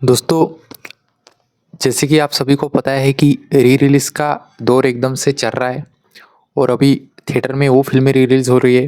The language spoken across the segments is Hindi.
दोस्तों, जैसे कि आप सभी को पता है कि री रिलीज़ का दौर एकदम से चल रहा है और अभी थिएटर में वो फ़िल्में री रिलीज़ हो रही है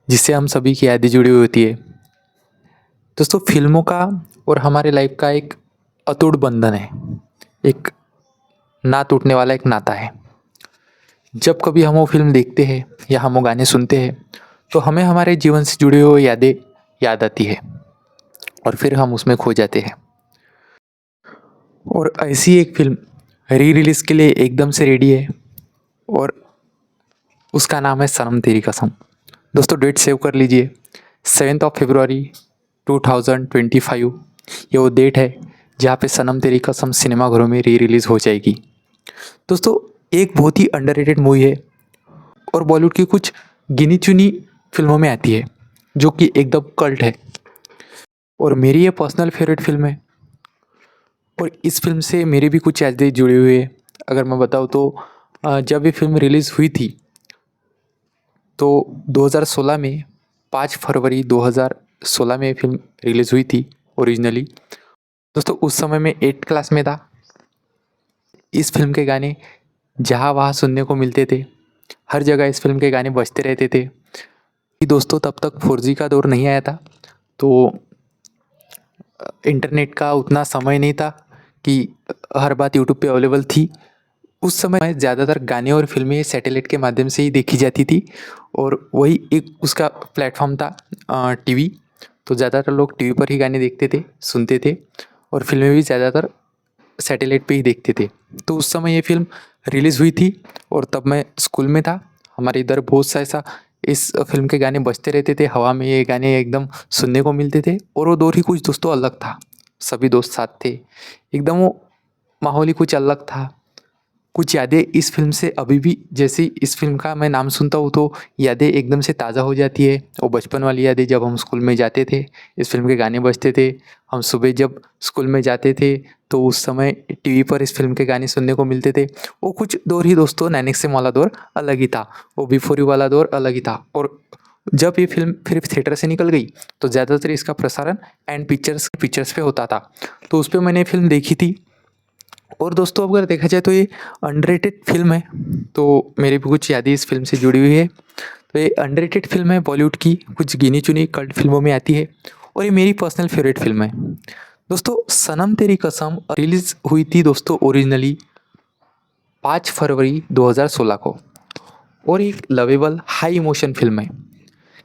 जिससे हम सभी की यादें जुड़ी हुई होती है। दोस्तों, फ़िल्मों का और हमारे लाइफ का एक अटूट बंधन है, एक ना टूटने वाला एक नाता है। जब कभी हम वो फ़िल्म देखते हैं या हम वो गाने सुनते हैं तो हमें हमारे जीवन से जुड़ी हुई यादें याद आती है और फिर हम उसमें खो जाते हैं। और ऐसी एक फ़िल्म री रिलीज़ के लिए एकदम से रेडी है और उसका नाम है सनम तेरी कसम। दोस्तों, डेट सेव कर लीजिए, 7 फरवरी 2025 ये वो डेट है जहाँ पे सनम तेरी कसम सिनेमाघरों में री रिलीज़ हो जाएगी। दोस्तों, एक बहुत ही अंडररेटेड मूवी है और बॉलीवुड की कुछ गिनी चुनी फिल्मों में आती है जो कि एकदम कल्ट है और मेरी ये पर्सनल फेवरेट फिल्म है। और इस फिल्म से मेरी भी कुछ यादें जुड़ी हुई है। अगर मैं बताऊँ तो जब ये फिल्म रिलीज़ हुई थी तो 2016 में 5 फरवरी 2016 में ये फिल्म रिलीज़ हुई थी ओरिजिनली। दोस्तों, उस समय मैं 8th क्लास में था। इस फिल्म के गाने जहाँ वहाँ सुनने को मिलते थे, हर जगह इस फिल्म के गाने बजते रहते थे। दोस्तों, तब तक 4G का दौर नहीं आया था तो इंटरनेट का उतना समय नहीं था कि हर बात यूट्यूब पे अवेलेबल थी। उस समय ज़्यादातर गाने और फिल्में सैटेलाइट के माध्यम से ही देखी जाती थी और वही एक उसका प्लेटफॉर्म था टीवी। तो ज़्यादातर लोग टीवी पर ही गाने देखते थे, सुनते थे और फिल्में भी ज़्यादातर सैटेलाइट पे ही देखते थे। तो उस समय ये फ़िल्म रिलीज़ हुई थी और तब मैं स्कूल में था। हमारे इधर बहुत सा ऐसा इस फ़िल्म के गाने बजते रहते थे, हवा में ये गाने एकदम सुनने को मिलते थे और वो दौर ही कुछ दोस्तों अलग था। सभी दोस्त साथ थे, एकदम वो माहौल ही कुछ अलग था। कुछ यादें इस फ़िल्म से अभी भी, जैसे इस फ़िल्म का मैं नाम सुनता हूँ तो यादें एकदम से ताज़ा हो जाती है। वो बचपन वाली यादें, जब हम स्कूल में जाते थे, इस फ़िल्म के गाने बजते थे। हम सुबह जब स्कूल में जाते थे तो उस समय टीवी पर इस फ़िल्म के गाने सुनने को मिलते थे। वो कुछ दौर ही दोस्तों, नैनिक सिंह वाला दौर अलग ही था, वो बिफोर यू वाला दौर अलग ही था। और जब ये फ़िल्म फिर थिएटर से निकल गई तो ज़्यादातर इसका प्रसारण एंड पिक्चर्स पे होता था, तो उस पे मैंने फ़िल्म देखी थी। और दोस्तों, अगर देखा जाए तो ये अंडररेटेड फिल्म है, तो मेरी भी कुछ यादें इस फिल्म से जुड़ी हुई है। तो ये अंडररेटेड फिल्म है, बॉलीवुड की कुछ गिनी चुनी कल्ट फिल्मों में आती है और ये मेरी पर्सनल फेवरेट फिल्म है। दोस्तों, सनम तेरी कसम रिलीज़ हुई थी दोस्तों ओरिजिनली 5 फरवरी 2016 को और एक लवेबल हाई इमोशन फिल्म है।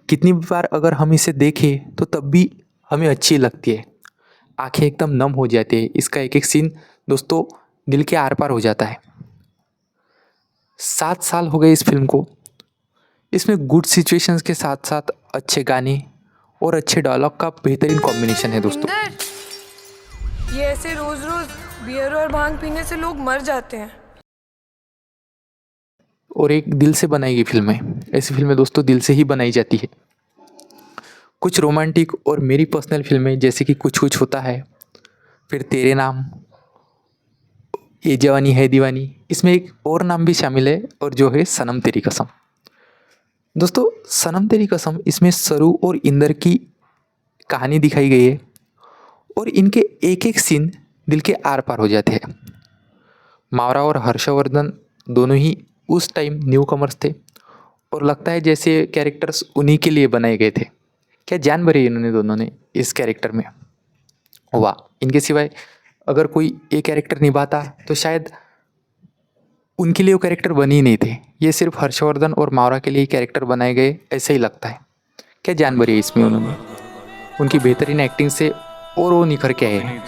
कितनी बार अगर हम इसे देखें तो तब भी हमें अच्छी लगती है, आंखें एकदम नम हो जाती है। इसका एक एक सीन दोस्तों दिल के आर पार हो जाता है। 7 साल हो गए इस फिल्म को। इसमें गुड सिचुएशंस के साथ साथ अच्छे गाने और अच्छे डायलॉग का बेहतरीन कॉम्बिनेशन है दोस्तों। ये ऐसे रोज रोज बियर और भांग पीने से लोग मर जाते हैं। और एक दिल से बनाई गई फिल्म है। ऐसी फिल्में दोस्तों दिल से ही बनाई जाती है। कुछ रोमांटिक और मेरी पर्सनल फिल्में जैसे कि कुछ कुछ होता है, फिर तेरे नाम, ये जवानी है दीवानी, इसमें एक और नाम भी शामिल है और जो है सनम तेरी कसम। दोस्तों, सनम तेरी कसम इसमें सरू और इंदर की कहानी दिखाई गई है और इनके एक एक सीन दिल के आर पार हो जाते हैं। मावरा और हर्षवर्धन दोनों ही उस टाइम न्यू कमर्स थे और लगता है जैसे कैरेक्टर्स उन्हीं के लिए बनाए गए थे। क्या जान भरी इन्होंने दोनों ने इस कैरेक्टर में, वाह! इनके सिवाय अगर कोई ये कैरेक्टर निभाता तो शायद उनके लिए वो कैरेक्टर बने ही नहीं थे। ये सिर्फ हर्षवर्धन और मावरा के लिए कैरेक्टर बनाए गए, ऐसा ही लगता है। क्या जान भरी है इसमें उन्होंने, उनकी बेहतरीन एक्टिंग से और वो निखर के आए हैं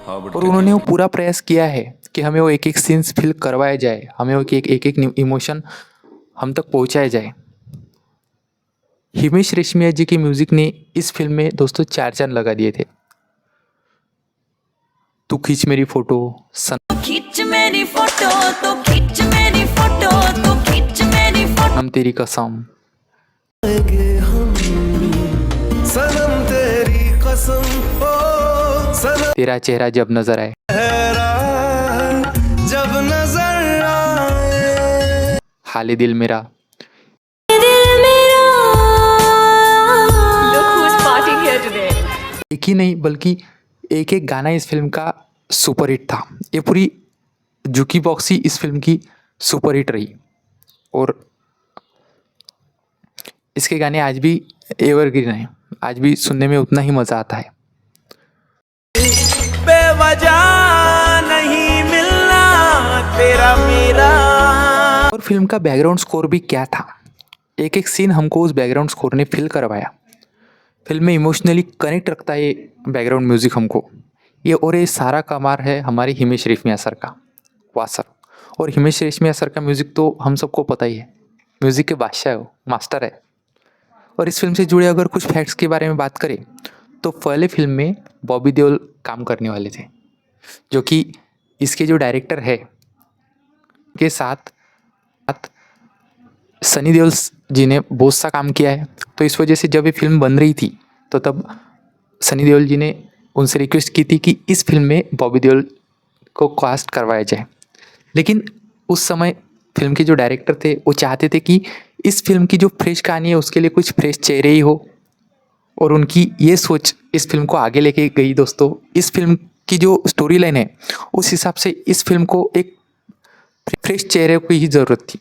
और उन्होंने वो पूरा प्रयास किया है कि हमें वो एक एक सीन्स फील करवाया जाए, हमें वो एक एक इमोशन हम तक पहुंचाया जाए। हिमेश रेशमिया जी की म्यूजिक ने इस फिल्म में दोस्तों 4 चांद लगा दिए थे। तू खींच मेरी फोटो, खींच मेरी फोटो, तो खींच मेरी फोटो, तो खींच मेरी फोटो, सनम तेरी कसम, सनम तेरी कसम, ओ सनम तेरा चेहरा जब नजर आए, जब नजर आए, हाले दिल मेरा, दिल मेरा। Look who's partying here today. एक ही नहीं बल्कि एक एक गाना इस फिल्म का सुपर हिट था। ये पूरी जूकी बॉक्स ही इस फिल्म की सुपर हिट रही और इसके गाने आज भी एवरग्रीन हैं, आज भी सुनने में उतना ही मज़ा आता है। बेवजह नहीं मिलना तेरा मेरा। और फिल्म का बैकग्राउंड स्कोर भी क्या था, एक एक सीन हमको उस बैकग्राउंड स्कोर ने फील करवाया। फिल्म में इमोशनली कनेक्ट रखता है ये बैकग्राउंड म्यूज़िक हमको। ये सारा कमाल है हमारे हिमेश रेशमिया सर का, वाह सर। और हिमेश रेशमिया सर का म्यूज़िक तो हम सबको पता ही है, म्यूज़िक के बादशाह है वो, मास्टर है। और इस फिल्म से जुड़े अगर कुछ फैक्ट्स के बारे में बात करें तो पहले फिल्म में बॉबी देओल काम करने वाले थे, जो कि इसके जो डायरेक्टर है के साथ सनी देओल जी ने बहुत सा काम किया है। तो इस वजह से जब ये फिल्म बन रही थी तो तब सनी देओल जी ने उनसे रिक्वेस्ट की थी कि इस फिल्म में बॉबी देओल को कास्ट करवाया जाए। लेकिन उस समय फिल्म के जो डायरेक्टर थे वो चाहते थे कि इस फिल्म की जो फ्रेश कहानी है उसके लिए कुछ फ्रेश चेहरे ही हो, और उनकी ये सोच इस फिल्म को आगे लेके गई। दोस्तों, इस फिल्म की जो स्टोरी लाइन है उस हिसाब से इस फिल्म को एक फ्रेश चेहरे की ही ज़रूरत थी।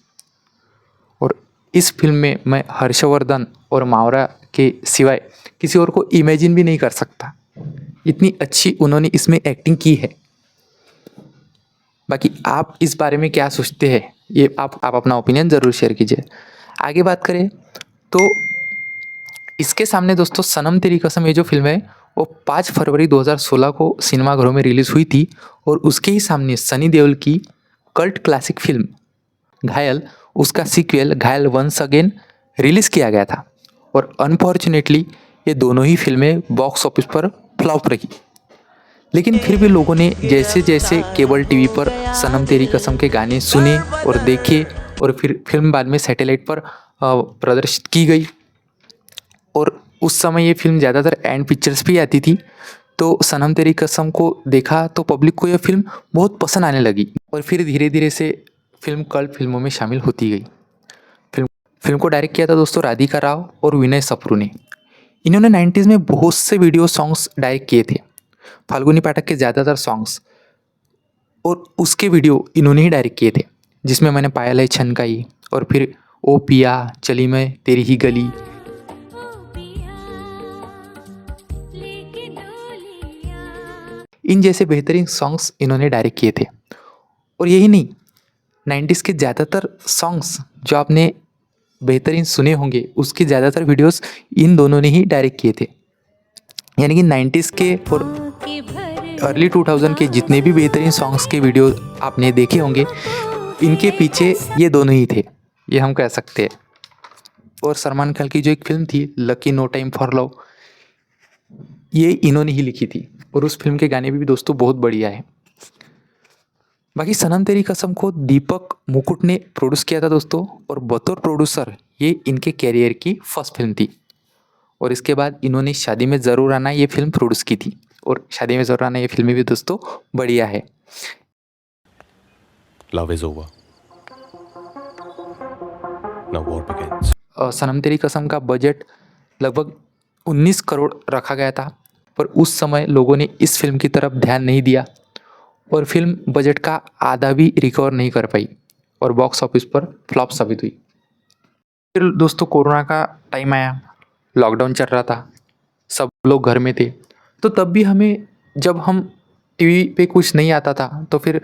और इस फिल्म में मैं हर्षवर्धन और मावरा के सिवाय किसी और को इमेजिन भी नहीं कर सकता, इतनी अच्छी उन्होंने इसमें एक्टिंग की है। बाकी आप इस बारे में क्या सोचते हैं, ये आप अपना ओपिनियन ज़रूर शेयर कीजिए। आगे बात करें तो इसके सामने दोस्तों सनम तेरी कसम ये जो फिल्म है वो 5 फरवरी 2016 को सिनेमाघरों में रिलीज़ हुई थी। और उसके ही सामने सनी देओल की कल्ट क्लासिक फिल्म घायल, उसका सीक्वल घायल वंस अगेन रिलीज़ किया गया था। और अनफॉर्चुनेटली ये दोनों ही फिल्में बॉक्स ऑफिस पर फ्लॉप रही। लेकिन फिर भी लोगों ने जैसे जैसे केबल टीवी पर सनम तेरी कसम के गाने सुने और देखे, और फिर फिल्म बाद में सैटेलाइट पर प्रदर्शित की गई। और उस समय ये फिल्म ज़्यादातर एंड पिक्चर्स भी आती थी, तो सनम तेरी कसम को देखा तो पब्लिक को यह फिल्म बहुत पसंद आने लगी। और फिर धीरे धीरे से फिल्म कल्ट फिल्मों में शामिल होती गई। फिल्म को डायरेक्ट किया था दोस्तों राधिका राव और विनय सप्रू ने। इन्होंने 90s में बहुत से वीडियो सॉन्ग्स डायरेक्ट किए थे, फाल्गुनी पाठक के ज़्यादातर सॉन्ग्स, और उसके वीडियो इन्होंने ही डायरेक्ट किए थे, जिसमें मैंने पायल है छनकाई और फिर ओ पिया चली मैं तेरी ही गली। इन जैसे बेहतरीन सॉन्ग्स इन्होंने डायरेक्ट किए थे। और यही नहीं, 90s के ज़्यादातर सॉन्ग्स जो आपने बेहतरीन सुने होंगे उसके ज़्यादातर वीडियोस इन दोनों ने ही डायरेक्ट किए थे। यानी कि 90s के और अर्ली 2000 के जितने भी बेहतरीन सॉन्ग्स के वीडियो आपने देखे होंगे, इनके पीछे ये दोनों ही थे, ये हम कह सकते हैं। और सलमान खान की जो एक फिल्म थी Lucky No Time for Love, ये इन्होंने ही लिखी थी, और उस फिल्म के गाने भी दोस्तों बहुत बढ़िया है। बाकी सनम तेरी कसम को दीपक मुकुट ने प्रोड्यूस किया था दोस्तों, और बतौर प्रोड्यूसर ये इनके कैरियर की फर्स्ट फिल्म थी। और इसके बाद इन्होंने शादी में ज़रूर आना ये फिल्म प्रोड्यूस की थी, और शादी में ज़रूर आना ये फिल्म भी दोस्तों बढ़िया है। Love is over. Now war begins. सनम तेरी कसम का बजट लगभग 19 करोड़ रखा गया था, पर उस समय लोगों ने इस फिल्म की तरफ ध्यान नहीं दिया और फिल्म बजट का आधा भी रिकवर नहीं कर पाई और बॉक्स ऑफिस पर फ्लॉप साबित हुई। फिर दोस्तों कोरोना का टाइम आया, लॉकडाउन चल रहा था, सब लोग घर में थे, तो तब भी हमें जब हम टीवी पे कुछ नहीं आता था तो फिर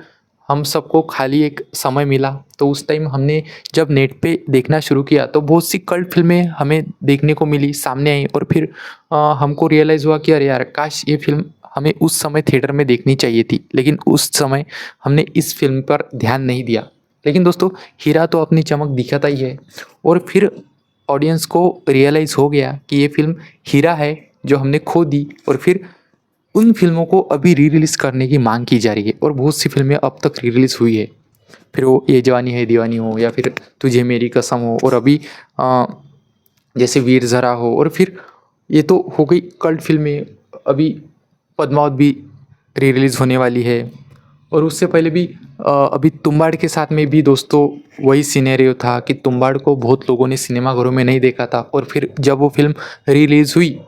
हम सबको खाली एक समय मिला, तो उस टाइम हमने जब नेट पे देखना शुरू किया तो बहुत सी कल्ट फिल्में हमें देखने को मिली, सामने आई। और फिर हमको रियलाइज़ हुआ कि अरे यार काश ये फिल्म हमें उस समय थिएटर में देखनी चाहिए थी, लेकिन उस समय हमने इस फिल्म पर ध्यान नहीं दिया। लेकिन दोस्तों हीरा तो अपनी चमक दिखाता ही है, और फिर ऑडियंस को रियलाइज़ हो गया कि ये फिल्म हीरा है जो हमने खो दी, और फिर उन फिल्मों को अभी री रिलीज़ करने की मांग की जा रही है, और बहुत सी फिल्में अब तक री रिलीज़ हुई है। फिर वो ये जवानी है दीवानी हो, या फिर तुझे मेरी कसम हो, और अभी जैसे वीर ज़रा हो, और फिर ये तो हो गई कल्ट फिल्में। अभी पद्मावत भी री रिलीज़ होने वाली है, और उससे पहले भी अभी तुम्बाड़ के साथ में भी दोस्तों वही सिनेरियो था कि तुम्बाड़ को बहुत लोगों ने सिनेमाघरों में नहीं देखा था, और फिर जब वो फिल्म री रिलीज़ हुई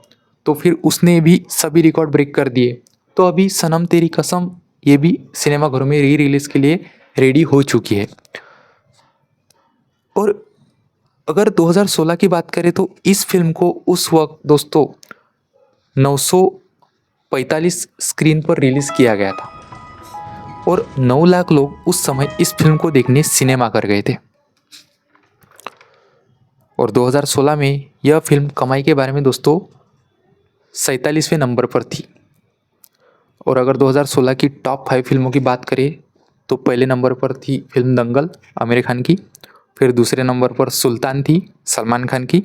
तो फिर उसने भी सभी रिकॉर्ड ब्रेक कर दिए। तो अभी सनम तेरी कसम ये भी सिनेमाघरों में री रिलीज़ के लिए रेडी हो चुकी है। और अगर 2016 की बात करें तो इस फिल्म को उस वक्त दोस्तों 945 स्क्रीन पर रिलीज़ किया गया था और 9 लाख लोग उस समय इस फिल्म को देखने सिनेमा कर गए थे। और 2016 में यह फिल्म कमाई के बारे में दोस्तों 47वें नंबर पर थी। और अगर 2016 की टॉप 5 फिल्मों की बात करें तो पहले नंबर पर थी फिल्म दंगल आमिर खान की, फिर दूसरे नंबर पर सुल्तान थी सलमान खान की,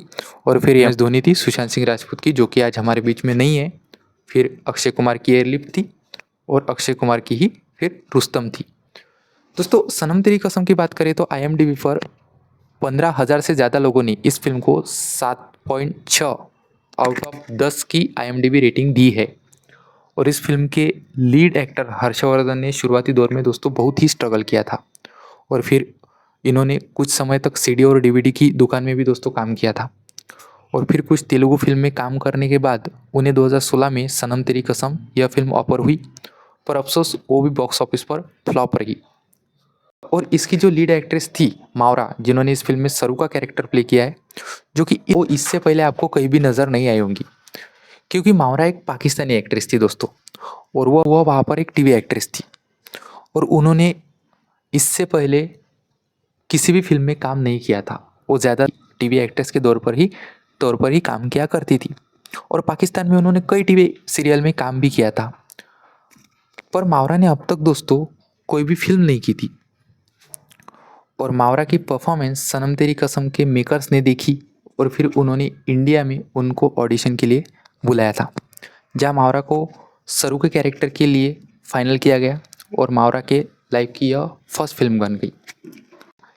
और फिर एम एस धोनी थी सुशांत सिंह राजपूत की, जो कि आज हमारे बीच में नहीं है। फिर अक्षय कुमार की एयरलिफ्ट थी और अक्षय कुमार की ही फिर रुस्तम थी। दोस्तों सनम तेरी कसम की बात करें तो IMDb पर 15,000 से ज़्यादा लोगों ने इस फिल्म को 7.6 आउट ऑफ 10 की IMDb रेटिंग दी है। और इस फिल्म के लीड एक्टर हर्षवर्धन ने शुरुआती दौर में दोस्तों बहुत ही स्ट्रगल किया था और फिर इन्होंने कुछ समय तक CD और DVD की दुकान में भी दोस्तों काम किया था। और फिर कुछ तेलुगु फिल्म में काम करने के बाद उन्हें 2016 में सनम तेरी कसम यह फिल्म ऑफर हुई, पर अफसोस वो भी बॉक्स ऑफिस पर फ्लॉप रही। और इसकी जो लीड एक्ट्रेस थी मावरा, जिन्होंने इस फिल्म में सरू का कैरेक्टर प्ले किया है, जो कि वो इससे पहले आपको कहीं भी नज़र नहीं आई होंगी, क्योंकि मावरा एक पाकिस्तानी एक्ट्रेस थी दोस्तों और वो वहाँ पर एक टीवी एक्ट्रेस थी और उन्होंने इससे पहले किसी भी फिल्म में काम नहीं किया था। वो ज़्यादा टीवी एक्ट्रेस के तौर पर ही काम किया करती थी और पाकिस्तान में उन्होंने कई टीवी सीरियल में काम भी किया था। पर मावरा ने अब तक दोस्तों कोई भी फिल्म नहीं की थी और मावरा की परफॉर्मेंस सनम तेरी कसम के मेकर्स ने देखी और फिर उन्होंने इंडिया में उनको ऑडिशन के लिए बुलाया था, जहाँ मावरा को सरू के कैरेक्टर के लिए फाइनल किया गया और मावरा के लाइफ की यह फर्स्ट फिल्म बन गई।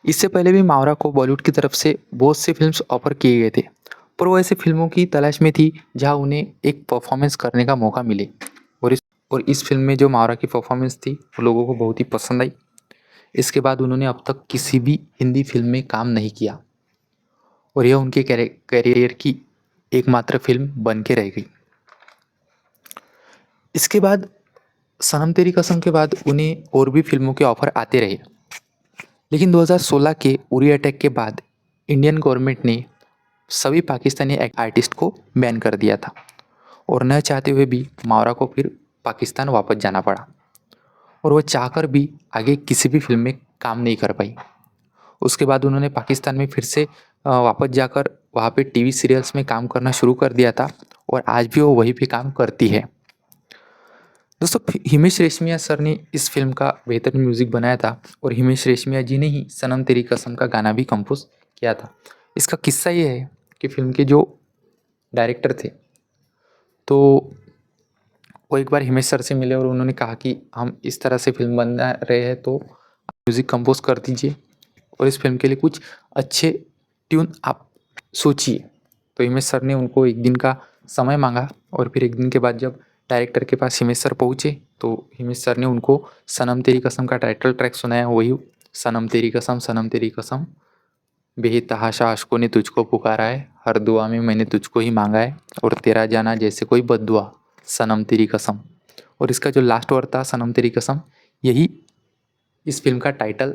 इससे पहले भी मावरा को बॉलीवुड की तरफ से बहुत सी फिल्म्स ऑफर किए गए थे, पर वो ऐसे फिल्मों की तलाश में थी जहाँ उन्हें एक परफॉर्मेंस करने का मौका मिले। और इस फिल्म में जो मावरा की परफॉर्मेंस थी वो लोगों को बहुत ही पसंद आई। इसके बाद उन्होंने अब तक किसी भी हिंदी फिल्म में काम नहीं किया और यह उनके करियर की एकमात्र फिल्म बन के रह गई। इसके बाद सनम तेरी कसम के बाद उन्हें और भी फिल्मों के ऑफर आते रहे, लेकिन 2016 के उरी अटैक के बाद इंडियन गवर्नमेंट ने सभी पाकिस्तानी आर्टिस्ट को बैन कर दिया था और न चाहते हुए भी मावरा को फिर पाकिस्तान वापस जाना पड़ा और वह चाहकर भी आगे किसी भी फिल्म में काम नहीं कर पाई। उसके बाद उन्होंने पाकिस्तान में फिर से वापस जाकर वहाँ पे टीवी सीरियल्स में काम करना शुरू कर दिया था और आज भी वो वहीं पे काम करती है। दोस्तों हिमेश रेशमिया सर ने इस फिल्म का बेहतरीन म्यूज़िक बनाया था और हिमेश रेशमिया जी ने ही सनम तेरी कसम का गाना भी कंपोज किया था। इसका किस्सा ये है कि फिल्म के जो डायरेक्टर थे तो वो एक बार हिमेश सर से मिले और उन्होंने कहा कि हम इस तरह से फिल्म बना रहे हैं तो म्यूज़िक कंपोज कर दीजिए और इस फिल्म के लिए कुछ अच्छे ट्यून आप सोचिए। तो हिमेश सर ने उनको एक दिन का समय मांगा और फिर एक दिन के बाद जब डायरेक्टर के पास हिमेश सर पहुँचे तो हिमेश सर ने उनको सनम तेरी कसम का टाइटल ट्रैक सुनाया, वही सनम तेरी कसम बेतहाशा आशिकों ने तुझको पुकारा है, हर दुआ में मैंने तुझको ही मांगा है और तेरा जाना जैसे कोई बद्दुआ सनम तेरी कसम। और इसका जो लास्ट वर्ड था सनम तेरी कसम, यही इस फिल्म का टाइटल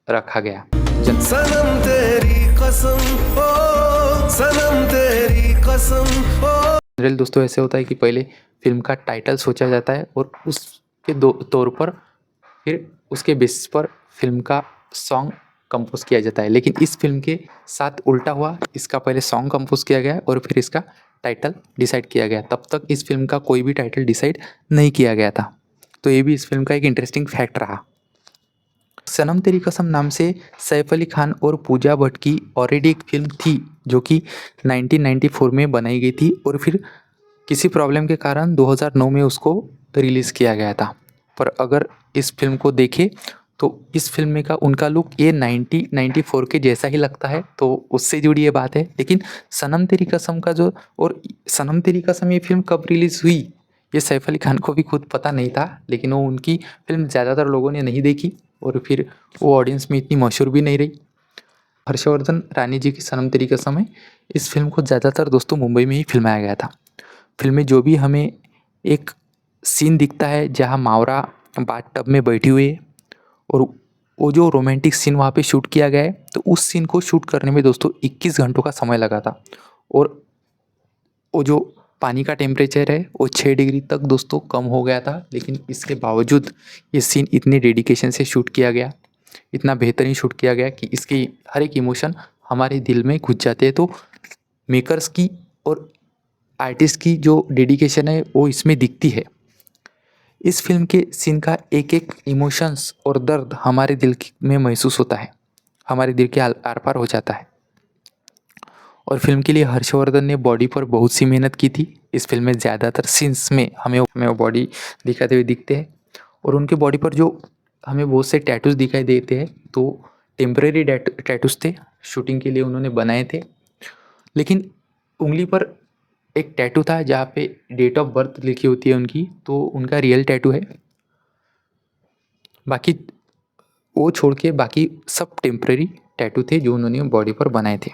रखा गया। सनम तेरी कसम ओ सनम तेरी कसम ओ। जनरल दोस्तों ऐसे होता है कि पहले फिल्म का टाइटल सोचा जाता है और उसके तौर पर फिर उसके बेसिस पर फिल्म का सॉन्ग कंपोज किया जाता है, लेकिन इस फिल्म के साथ उल्टा हुआ। इसका पहले सॉन्ग कंपोज किया गया और फिर इसका टाइटल डिसाइड किया गया। तब तक इस फिल्म का कोई भी टाइटल डिसाइड नहीं किया गया था। तो ये भी इस फिल्म का एक इंटरेस्टिंग फैक्ट रहा। सनम तेरी कसम नाम से सैफ अली खान और पूजा भट्ट की ऑलरेडी एक फिल्म थी जो कि 1994 में बनाई गई थी और फिर किसी प्रॉब्लम के कारण 2009 में उसको रिलीज़ किया गया था। पर अगर इस फिल्म को देखें तो इस फिल्म में का उनका लुक ये 1994 के जैसा ही लगता है, तो उससे जुड़ी ये बात है। लेकिन सनम तेरी कसम का जो और सनम तेरी कसम ये फिल्म कब रिलीज़ हुई ये सैफ अली खान को भी खुद पता नहीं था, लेकिन वो उनकी फिल्म ज़्यादातर लोगों ने नहीं देखी और फिर वो ऑडियंस में इतनी मशहूर भी नहीं रही। हर्षवर्धन रानी जी की सनम तेरी कसम है, इस फिल्म को ज़्यादातर दोस्तों मुंबई में ही फिल्माया गया था। फिल्म में जो भी हमें एक सीन दिखता है जहाँ मावरा बाथ टब में बैठी हुई है और वो जो रोमांटिक सीन वहाँ पे शूट किया गया है, तो उस सीन को शूट करने में दोस्तों 21 घंटों का समय लगा था। और वो जो पानी का टेम्परेचर है वो 6 डिग्री तक दोस्तों कम हो गया था, लेकिन इसके बावजूद ये सीन इतने डेडिकेशन से शूट किया गया, इतना बेहतरीन शूट किया गया कि इसकी हर एक इमोशन हमारे दिल में घुस जाते हैं। तो मेकर्स की और आर्टिस्ट की जो डेडिकेशन है वो इसमें दिखती है। इस फिल्म के सीन का एक एक इमोशंस और दर्द हमारे दिल में महसूस होता है, हमारे दिल के आर पार हो जाता है। और फिल्म के लिए हर्षवर्धन ने बॉडी पर बहुत सी मेहनत की थी। इस फिल्म में ज़्यादातर सीन्स में हमें वो बॉडी दिखाते हुए दिखते हैं और उनके बॉडी पर जो हमें बहुत से टैटूज दिखाई देते हैं, तो टेम्परेरी टैटूज थे, शूटिंग के लिए उन्होंने बनाए थे। लेकिन उंगली पर एक टैटू था जहाँ पे डेट ऑफ बर्थ लिखी होती है उनकी, तो उनका रियल टैटू है। बाकी वो छोड़ के बाकी सब टेम्परेरी टैटू थे जो उन्होंने बॉडी पर बनाए थे।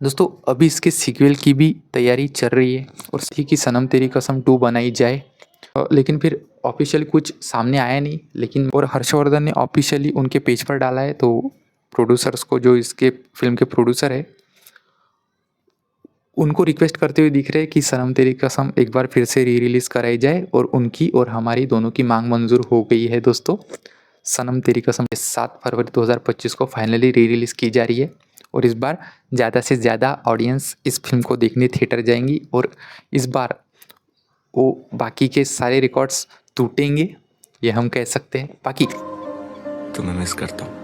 दोस्तों अभी इसके सीक्वल की भी तैयारी चल रही है और थी कि सनम तेरी कसम 2 बनाई जाए, लेकिन फिर ऑफिशियल कुछ सामने आया नहीं। लेकिन और हर्षवर्धन ने ऑफिशियली उनके पेज पर डाला है, तो प्रोड्यूसर्स को, जो इसके फिल्म के प्रोड्यूसर है, उनको रिक्वेस्ट करते हुए दिख रहे हैं कि सनम तेरी कसम एक बार फिर से री रिलीज़ कराई जाए, और उनकी और हमारी दोनों की मांग मंजूर हो गई है। दोस्तों सनम तेरी कसम 7 फरवरी 2025 को फाइनली री रिलीज़ की जा रही है और इस बार ज़्यादा से ज़्यादा ऑडियंस इस फिल्म को देखने थिएटर जाएंगी और इस बार वो बाकी के सारे रिकॉर्ड्स टूटेंगे, ये हम कह सकते हैं। बाकी तुम्हें मिस करता हूँ,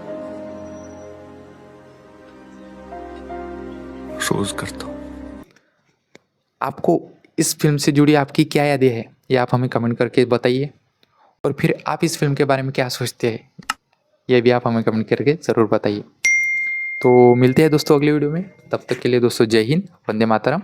रोज करता हूँ। आपको इस फिल्म से जुड़ी आपकी क्या यादें हैं, ये आप हमें कमेंट करके बताइए। और फिर आप इस फिल्म के बारे में क्या सोचते हैं, ये भी आप हमें कमेंट करके ज़रूर बताइए। तो मिलते हैं दोस्तों अगले वीडियो में, तब तक के लिए दोस्तों जय हिंद, वंदे मातरम।